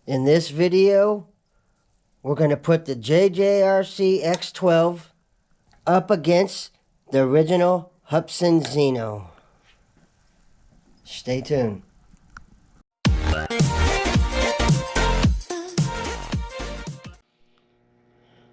In this video, we're going to put the JJRC X12 up against the original Hudson Zino. Stay tuned.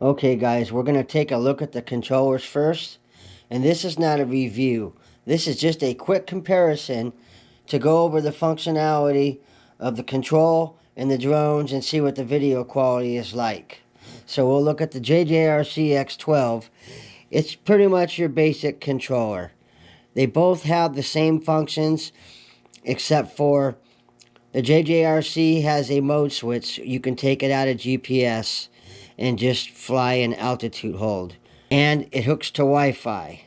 Okay guys, we're going to take a look at the controllers first. And this is not a review. This is just a quick comparison to go over the functionality of the control and the drones and see what the video quality is like. So we'll look at the JJRC X12. It's pretty much your basic controller. They both have the same functions except for the JJRC has a mode switch. You can take it out of GPS and just fly an altitude hold. And it hooks to Wi-Fi.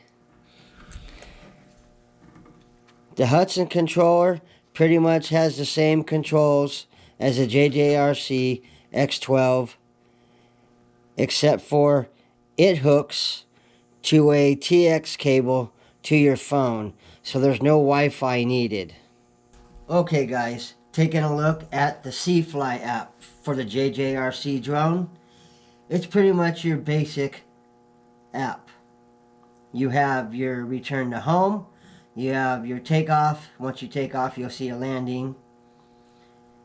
The Hudson controller pretty much has the same controls as the JJRC X12, except for it hooks to a TX cable to your phone, so there's no Wi-Fi needed. Okay guys, taking a look at the C-Fly app for the JJRC drone. It's pretty much your basic app. You have your return to home, you have your takeoff. Once you take off, you'll see a landing.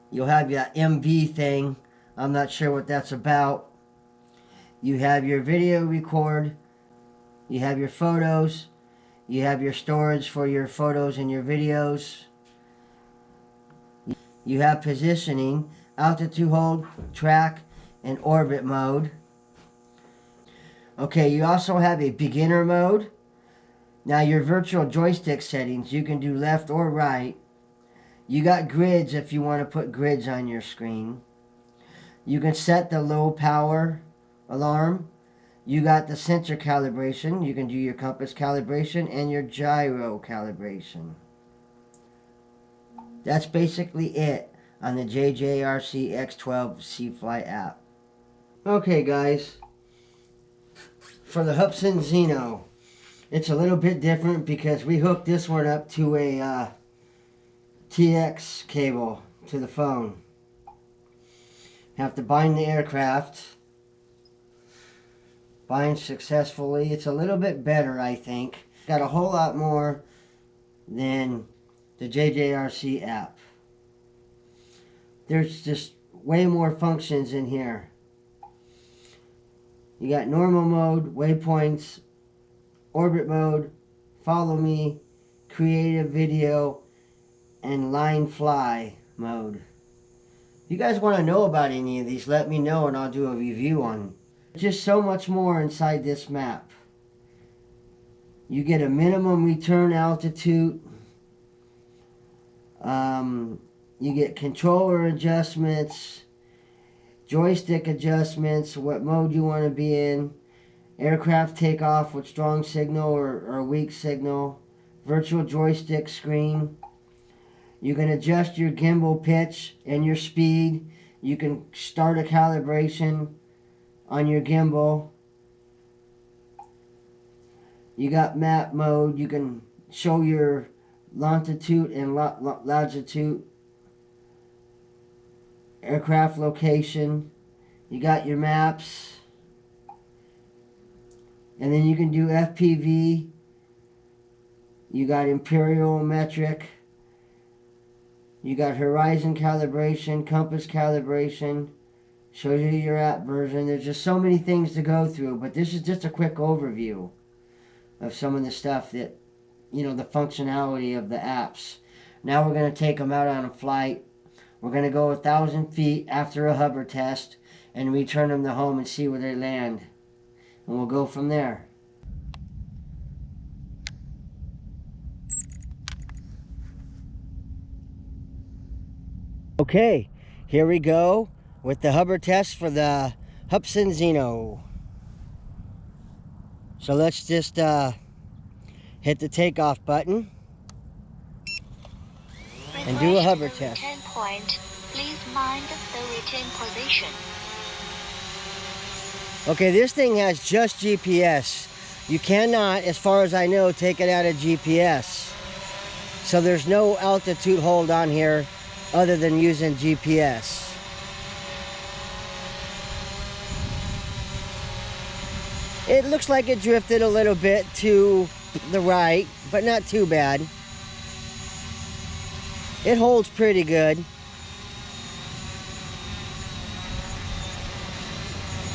You'll have your MV thing. I'm not sure what that's about. You have your video record. You have your photos. You have your storage for your photos and your videos. You have positioning, altitude hold, track, and orbit mode. Okay, you also have a beginner mode. Now your virtual joystick settings, you can do left or right. You got grids if you want to put grids on your screen. You can set the low power alarm. You got the sensor calibration. You can do your compass calibration and your gyro calibration. That's basically it on the JJRC X12 C-Fly app. Okay guys, for the Hudson Zino, it's a little bit different because we hooked this one up to a TX cable to the phone. Have to bind the aircraft. Bind successfully. It's a little bit better, I think. Got a whole lot more than the JJRC app. There's just way more functions in here. You got normal mode, waypoints, orbit mode, follow me, creative video, and line fly mode. If you guys want to know about any of these, let me know and I'll do a review on them. Just so much more inside this map. You get a minimum return altitude. You get controller adjustments, joystick adjustments, what mode you want to be in, aircraft takeoff with strong signal or weak signal, virtual joystick screen. You can adjust your gimbal pitch and your speed. You can start a calibration on your gimbal. You got map mode. You can show your longitude and latitude, aircraft location. You got your maps. And then you can do FPV. You got imperial metric. You got horizon calibration, compass calibration, shows you your app version. There's just so many things to go through, but this is just a quick overview of some of the stuff that, you know, the functionality of the apps. Now we're going to take them out on a flight. We're going to go 1,000 feet after a hover test and return them to home and see where they land. And we'll go from there. Okay, here we go with the hover test for the Hudson Zino. So let's just hit the takeoff button and do a hover test. Point. Please mind the return position. Okay, this thing has just GPS. You cannot, as far as I know, take it out of GPS. So there's no altitude hold on here other than using GPS. It looks like it drifted a little bit to the right, but not too bad. It holds pretty good.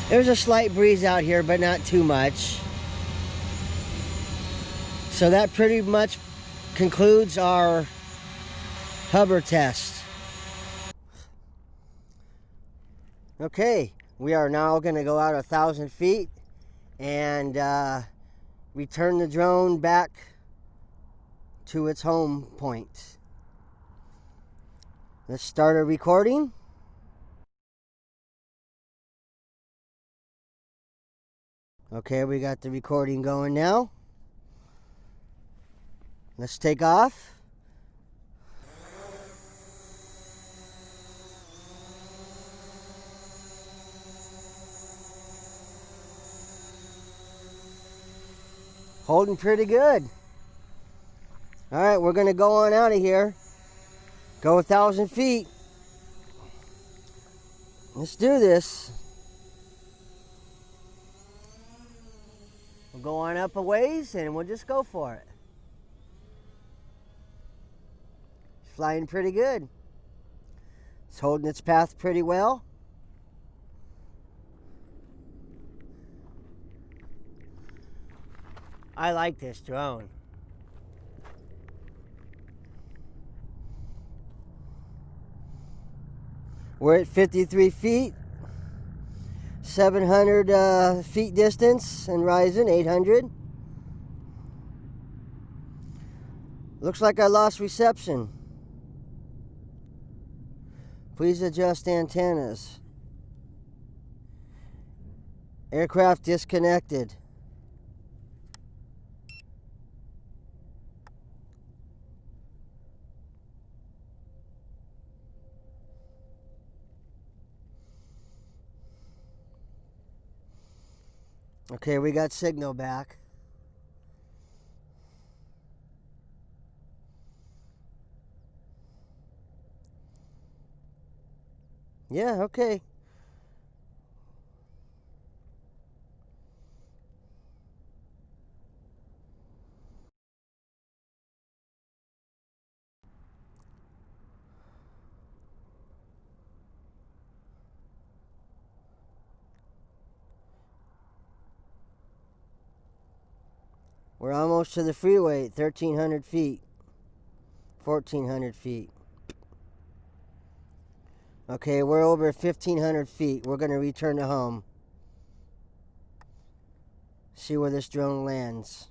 There's a slight breeze out here, but not too much. So that pretty much concludes our hover test. Okay, we are now going to go out 1,000 feet and return the drone back to its home point. Let's start a recording. Okay, we got the recording going now. Let's take off. Holding pretty good. All right, we're gonna go on out of here. Go 1,000 feet. Let's do this. We'll go on up a ways and we'll just go for it. It's flying pretty good. It's holding its path pretty well. I like this drone. We're at 53 feet, 700 feet distance, and rising 800. Looks like I lost reception. Please adjust antennas. Aircraft disconnected. Okay, we got signal back. Yeah, okay. We're almost to the freeway, 1,300 feet, 1,400 feet. Okay, we're over 1,500 feet. We're going to return to home. See where this drone lands.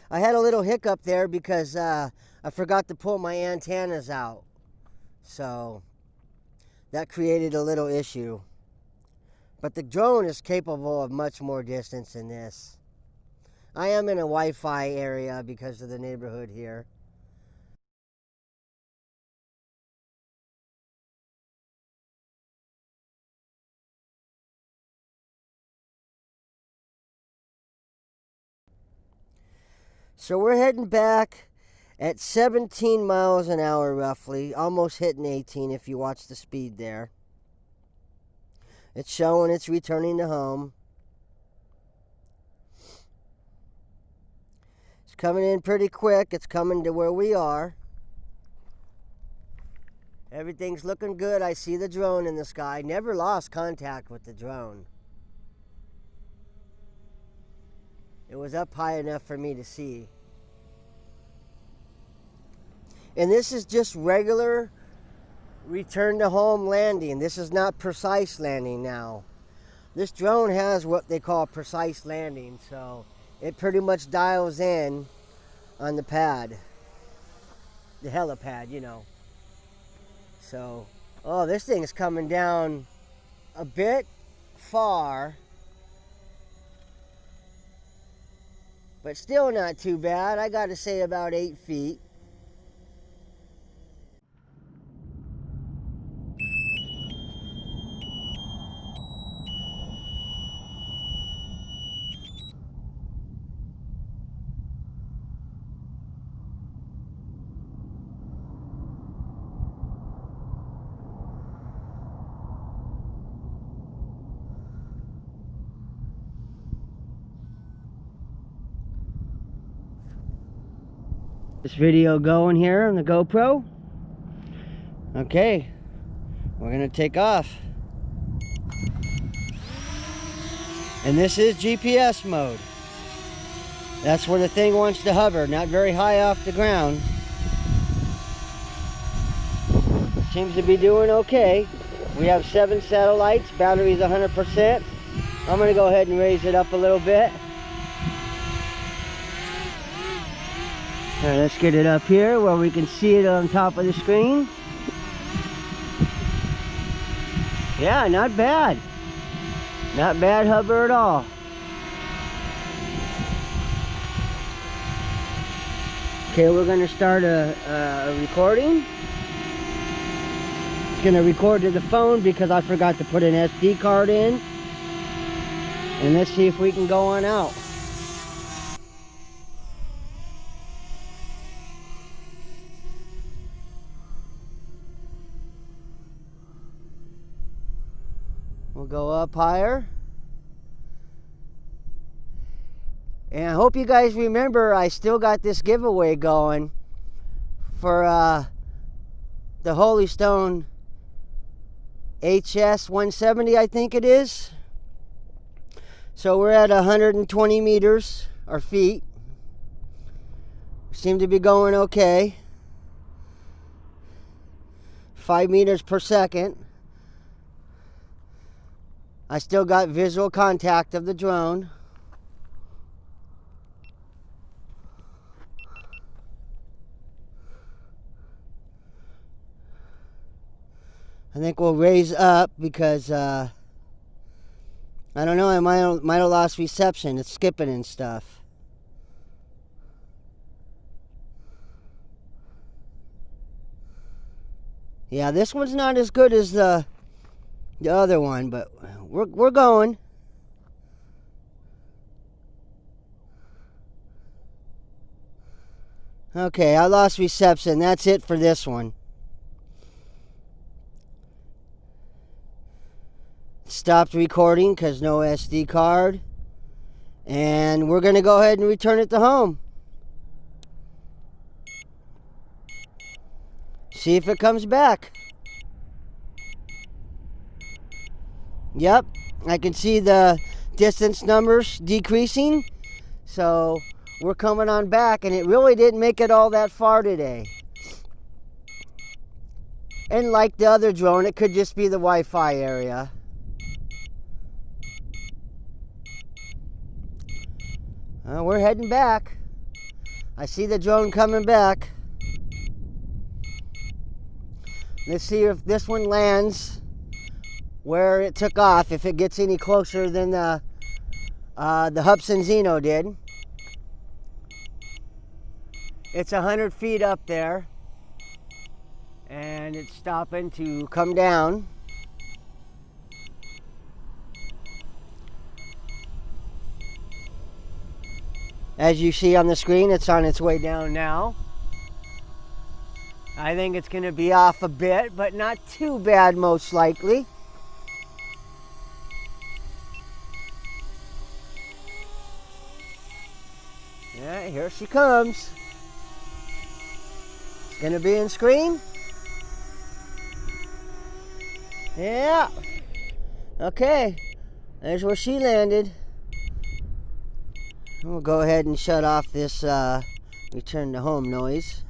I had a little hiccup there because I forgot to pull my antennas out. So that created a little issue. But the drone is capable of much more distance than this. I am in a Wi-Fi area because of the neighborhood here. So we're heading back at 17 miles an hour roughly, almost hitting 18 if you watch the speed there. It's showing it's returning to home. It's coming in pretty quick. It's coming to where we are. Everything's looking good. I see the drone in the sky. Never lost contact with the drone. It was up high enough for me to see. And this is just regular return to home landing. This is not precise landing now. This drone has what they call precise landing, so it pretty much dials in on the pad. The helipad, you know. So, oh, this thing is coming down a bit far, but still not too bad. I gotta say about 8 feet. This video going here on the GoPro. Okay, we're gonna take off. And this is GPS mode. That's where the thing wants to hover, not very high off the ground. Seems to be doing okay. We have 7 satellites, battery's 100%. I'm gonna go ahead and raise it up a little bit. All right, let's get it up here where we can see it on top of the screen. Yeah, not bad. Not bad hover at all. Okay, we're going to start a recording. It's going to record to the phone because I forgot to put an SD card in. And let's see if we can go on out. We'll go up higher. And I hope you guys remember I still got this giveaway going for the Holy Stone HS170, I think it is. So we're at 120 meters or feet. Seem to be going okay. 5 meters per second. I still got visual contact of the drone. I think we'll raise up because I don't know, I might have lost reception. It's skipping and stuff. Yeah, this one's not as good as the other one, but we're going. Okay, I lost reception. That's it for this one. Stopped recording because no SD card. And we're going to go ahead and return it to home. See if it comes back. Yep, I can see the distance numbers decreasing. So we're coming on back, and it really didn't make it all that far today. And like the other drone, it could just be the Wi-Fi area. We're heading back. I see the drone coming back. Let's see if this one lands where it took off, if it gets any closer than the Hudson Zino did. It's 100 feet up there, and it's stopping to come down. As you see on the screen, it's on its way down now. I think it's going to be off a bit, but not too bad most likely. Yeah, here she comes. It's going to be in screen. Yeah. Okay. There's where she landed. We'll go ahead and shut off this return to home noise.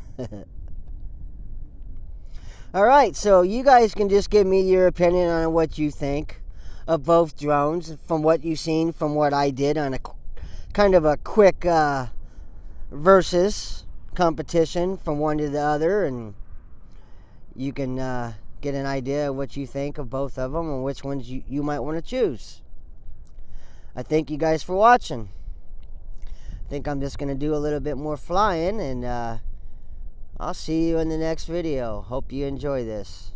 Alright, so you guys can just give me your opinion on what you think of both drones, from what you've seen, from what I did on a kind of a quick versus competition from one to the other, and you can get an idea of what you think of both of them and which ones you might want to choose. I thank you guys for watching. I think I'm just going to do a little bit more flying, and I'll see you in the next video. Hope you enjoy this.